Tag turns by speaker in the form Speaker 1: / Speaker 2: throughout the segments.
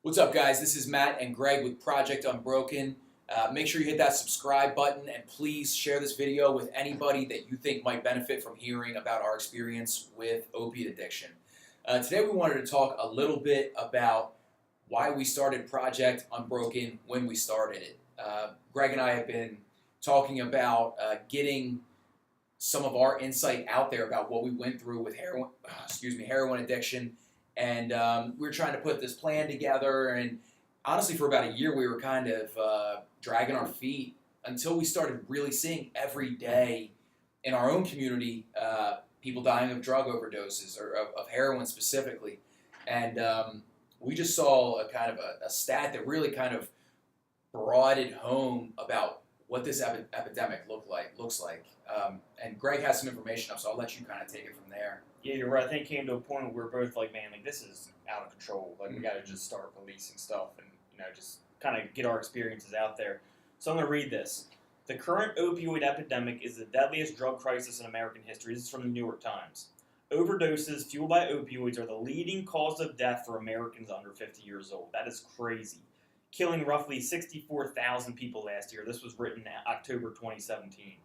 Speaker 1: What's up, guys? This is Matt and Greg with Project Unbroken. Make sure you hit that subscribe button and please share this video with anybody that you think might benefit from hearing about our experience with opiate addiction. Today we wanted to talk a little bit about why we started Project Unbroken when we started it. Greg and I have been talking about getting some of our insight out there about what we went through with heroin addiction. And we were trying to put this plan together, and honestly for about a year we were kind of dragging our feet until we started really seeing every day in our own community people dying of drug overdoses, or of heroin specifically. And we just saw a stat that really kind of brought it home about what this epidemic looks like. And Greg has some information up, so I'll let you kind of take it from there.
Speaker 2: Yeah, you're right. I think it came to a point where we're both like, man, like this is out of control. Like we got to just start releasing stuff and just kind of get our experiences out there. So I'm going to read this. The current opioid epidemic is the deadliest drug crisis in American history. This is from the New York Times. Overdoses fueled by opioids are the leading cause of death for Americans under 50 years old. That is crazy. Killing roughly 64,000 people last year. This was written in October 2017.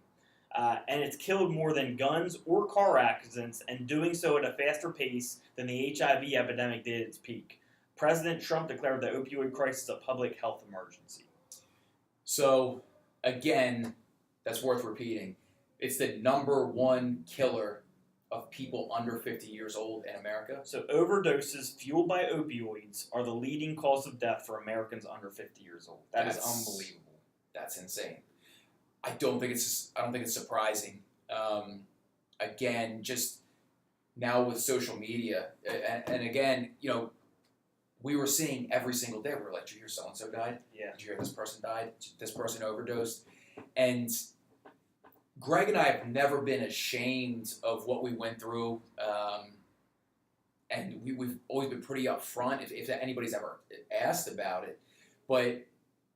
Speaker 2: And it's killed more than guns or car accidents, and doing so at a faster pace than the HIV epidemic did at its peak. President Trump declared the opioid crisis a public health emergency.
Speaker 1: So, again, that's worth repeating. It's the #1 killer of people under 50 years old in America.
Speaker 2: So overdoses fueled by opioids are the leading cause of death for Americans under 50 years old. That's unbelievable.
Speaker 1: That's insane. I don't think it's surprising. Again, just now with social media, and again, we were seeing every single day. We were like, "Did you hear so and so died?
Speaker 2: Yeah.
Speaker 1: Did you hear this person died? This person overdosed?" And Greg and I have never been ashamed of what we went through, and we've always been pretty upfront if anybody's ever asked about it, but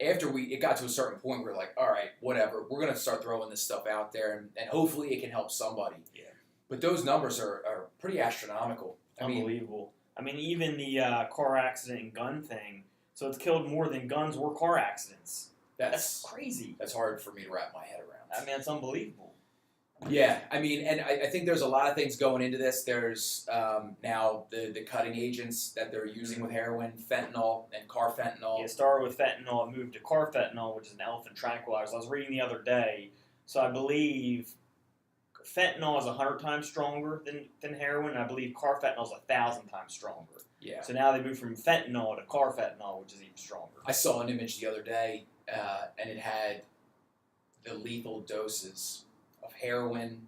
Speaker 1: after it got to a certain point, we were like, all right, whatever. We're going to start throwing this stuff out there, and hopefully it can help somebody.
Speaker 2: Yeah.
Speaker 1: But those numbers are pretty astronomical.
Speaker 2: Unbelievable. I mean, even the car accident and gun thing, so it's killed more than guns or car accidents. That's crazy.
Speaker 1: That's hard for me to wrap my head around.
Speaker 2: I mean, it's unbelievable.
Speaker 1: Yeah, I mean, and I think there's a lot of things going into this. There's now the cutting agents that they're using with heroin, fentanyl and carfentanil.
Speaker 2: Yeah, it started with fentanyl and moved to carfentanil, which is an elephant tranquilizer. I was reading the other day, so I believe fentanyl is 100 times stronger than heroin, and I believe carfentanil is 1,000 times stronger.
Speaker 1: Yeah.
Speaker 2: So now they moved from fentanyl to carfentanil, which is even stronger.
Speaker 1: I saw an image the other day, and it had the lethal doses of heroin,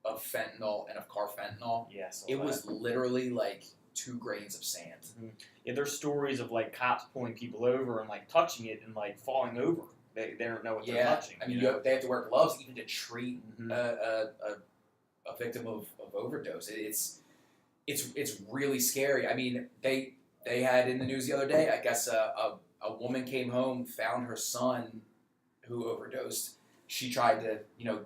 Speaker 1: of fentanyl, and of carfentanil.
Speaker 2: Yes.
Speaker 1: It was literally like 2 grains of sand.
Speaker 2: Mm-hmm. Yeah, there's stories of like cops pulling people over and like touching it and like falling over. They don't know what they're touching.
Speaker 1: I mean, they have to wear gloves even to treat a victim of overdose. It's really scary. I mean, they had in the news the other day, I guess a woman came home, found her son who overdosed. She tried to,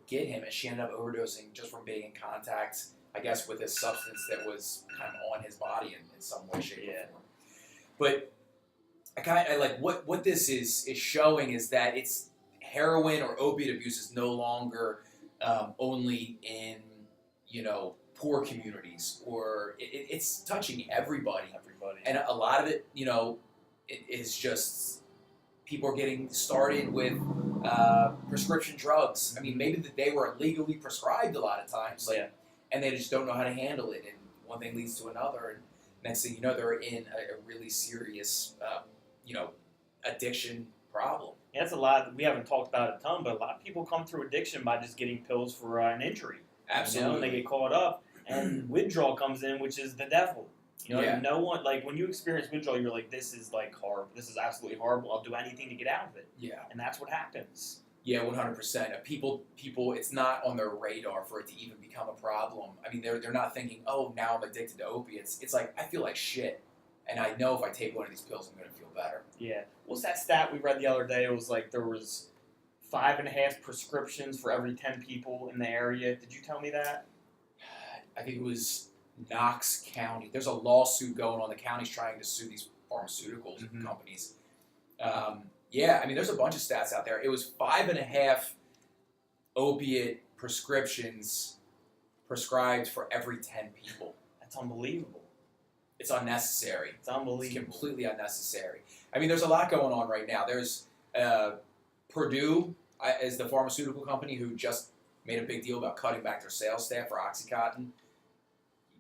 Speaker 1: get him, and she ended up overdosing just from being in contact, I guess, with a substance that was kind of on his body in some way, shape, or form. But I like what this is showing is that it's heroin or opiate abuse is no longer only in poor communities, or it's touching everybody. And a lot of it, it is just people are getting started with prescription drugs. I mean, maybe that they were legally prescribed a lot of times, and they just don't know how to handle it, and one thing leads to another, and next thing you know, they're in a really serious, addiction problem.
Speaker 2: Yeah, that's a lot. We haven't talked about it a ton, but a lot of people come through addiction by just getting pills for an injury.
Speaker 1: Absolutely.
Speaker 2: And they get caught up, and withdrawal comes in, which is the devil. No one, like, when you experience withdrawal, you're like, this is like horrible. This is absolutely horrible. I'll do anything to get out of it.
Speaker 1: Yeah.
Speaker 2: And that's what happens.
Speaker 1: Yeah, 100%. People, it's not on their radar for it to even become a problem. I mean, they're not thinking, oh, now I'm addicted to opiates. It's like, I feel like shit, and I know if I take one of these pills, I'm going to feel better.
Speaker 2: Yeah. What's that stat we read the other day? It was like there was 5.5 prescriptions for every 10 people in the area. Did you tell me that?
Speaker 1: I think it was Knox County. There's a lawsuit going on. The county's trying to sue pharmaceutical
Speaker 2: Mhm.
Speaker 1: companies. Yeah, I mean, there's a bunch of stats out there. It was 5.5 opiate prescriptions prescribed for every 10 people.
Speaker 2: That's unbelievable.
Speaker 1: It's unnecessary.
Speaker 2: It's unbelievable.
Speaker 1: It's completely unnecessary. I mean, there's a lot going on right now. There's Purdue is the pharmaceutical company who just made a big deal about cutting back their sales staff for Oxycontin.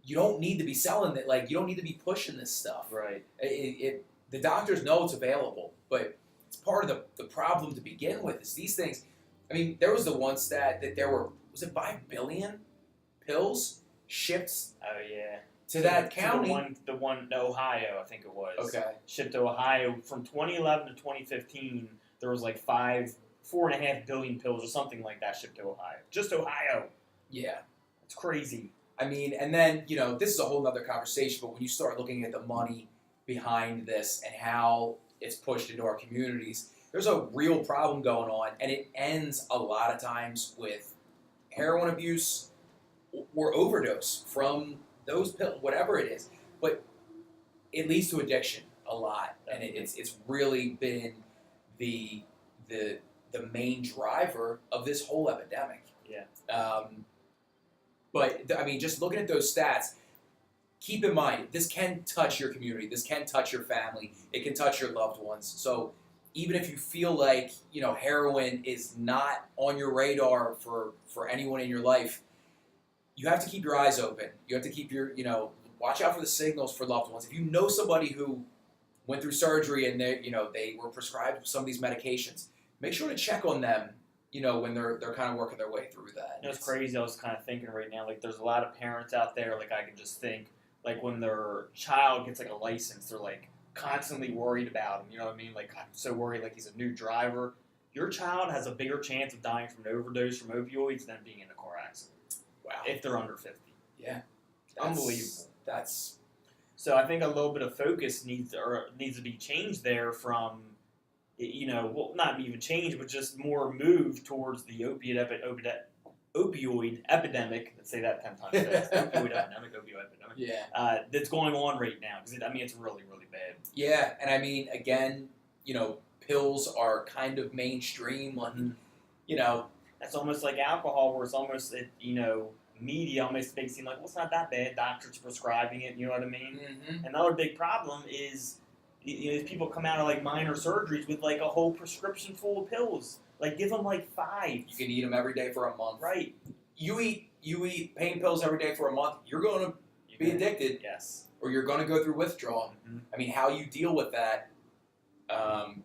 Speaker 1: You don't need to be selling it. Like, you don't need to be pushing this stuff.
Speaker 2: Right.
Speaker 1: The doctors know it's available, but it's part of the problem to begin with is these things. I mean, there was the one stat that there were, was it 5 billion pills shipped
Speaker 2: Oh yeah.
Speaker 1: to that county?
Speaker 2: The one to Ohio, I think it was.
Speaker 1: Okay.
Speaker 2: Shipped to Ohio from 2011 to 2015. There was like 4.5 billion pills or something like that shipped to Ohio. Just Ohio.
Speaker 1: Yeah.
Speaker 2: It's crazy.
Speaker 1: I mean, and then, this is a whole other conversation, but when you start looking at the money behind this and how it's pushed into our communities, there's a real problem going on, and it ends a lot of times with heroin abuse or overdose from those pills, whatever it is. But it leads to addiction a lot, and it's really been the main driver of this whole epidemic.
Speaker 2: Yeah.
Speaker 1: But I mean, just looking at those stats, keep in mind this can touch your community, this can touch your family, it can touch your loved ones. So even if you feel like heroin is not on your radar for anyone in your life, you have to keep your eyes open. You have to keep your watch out for the signals for loved ones. If you know somebody who went through surgery and they were prescribed some of these medications, make sure to check on them. When they're kind of working their way through that.
Speaker 2: It's crazy. I was kind of thinking right now, like, there's a lot of parents out there, like, I can just think, like, when their child gets, like, a license, they're, like, constantly worried about him, you know what I mean? Like, I'm so worried, like, he's a new driver. Your child has a bigger chance of dying from an overdose from opioids than being in a car accident.
Speaker 1: Wow.
Speaker 2: If they're under 50.
Speaker 1: Yeah.
Speaker 2: Unbelievable.
Speaker 1: So
Speaker 2: I think a little bit of focus needs to be changed there from, well, not even change, but just more move towards the opioid epidemic. Let's say that 10 times fast. Opioid epidemic.
Speaker 1: Yeah.
Speaker 2: That's going on right now because it's really, really bad.
Speaker 1: Yeah, and I mean, again, pills are kind of mainstream.
Speaker 2: That's almost like alcohol, where it's almost media almost makes it seem like, well, it's not that bad. Doctors prescribing it. You know what I mean?
Speaker 1: Mm-hmm.
Speaker 2: Another big problem is. People come out of like minor surgeries with like a whole prescription full of pills. Like, give them like 5.
Speaker 1: You can eat them every day for a month.
Speaker 2: Right.
Speaker 1: You eat pain pills every day for a month. You're going to be addicted.
Speaker 2: Yes.
Speaker 1: Or you're going to go through withdrawal.
Speaker 2: Mm-hmm.
Speaker 1: I mean, how you deal with that, and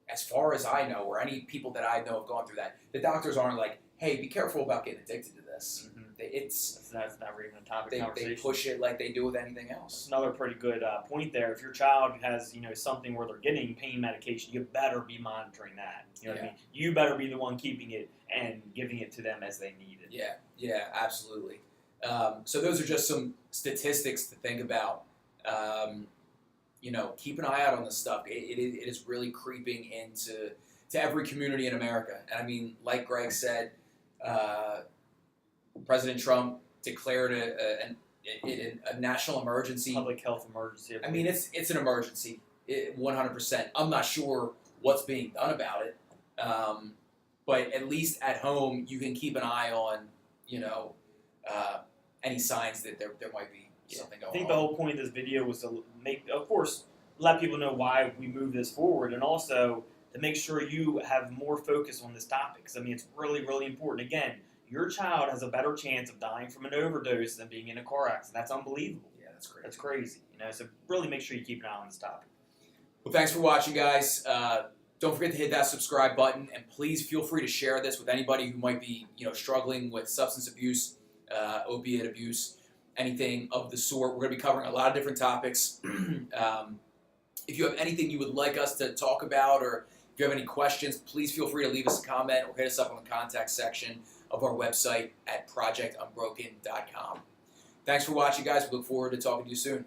Speaker 1: as far as I know, or any people that I know have gone through that, the doctors aren't like, hey, be careful about getting addicted to this.
Speaker 2: Mm-hmm.
Speaker 1: That's
Speaker 2: never even a topic of conversation.
Speaker 1: They push it like they do with anything else.
Speaker 2: That's another pretty good point there. If your child has something where they're getting pain medication, you better be monitoring that. You know what I mean? You better be the one keeping it and giving it to them as they need it.
Speaker 1: Yeah, absolutely. So those are just some statistics to think about. Keep an eye out on this stuff. It is really creeping into every community in America. And I mean, like Greg said, President Trump declared a national emergency.
Speaker 2: Public health emergency.
Speaker 1: I mean, it's an emergency, 100%. I'm not sure what's being done about it, but at least at home you can keep an eye on, any signs that there might be something going on.
Speaker 2: I think the whole point of this video was to let people know why we move this forward, and also to make sure you have more focus on this topic. Because it's really, really important. Again, your child has a better chance of dying from an overdose than being in a car accident. That's unbelievable.
Speaker 1: Yeah, that's crazy.
Speaker 2: That's crazy. So really make sure you keep an eye on this topic.
Speaker 1: Well, thanks for watching, guys. Don't forget to hit that subscribe button, and please feel free to share this with anybody who might be, struggling with substance abuse, opiate abuse, anything of the sort. We're going to be covering a lot of different topics. If you have anything you would like us to talk about, or if you have any questions, please feel free to leave us a comment or hit us up on the contact section of our website at projectunbroken.com. Thanks for watching, guys. We look forward to talking to you soon.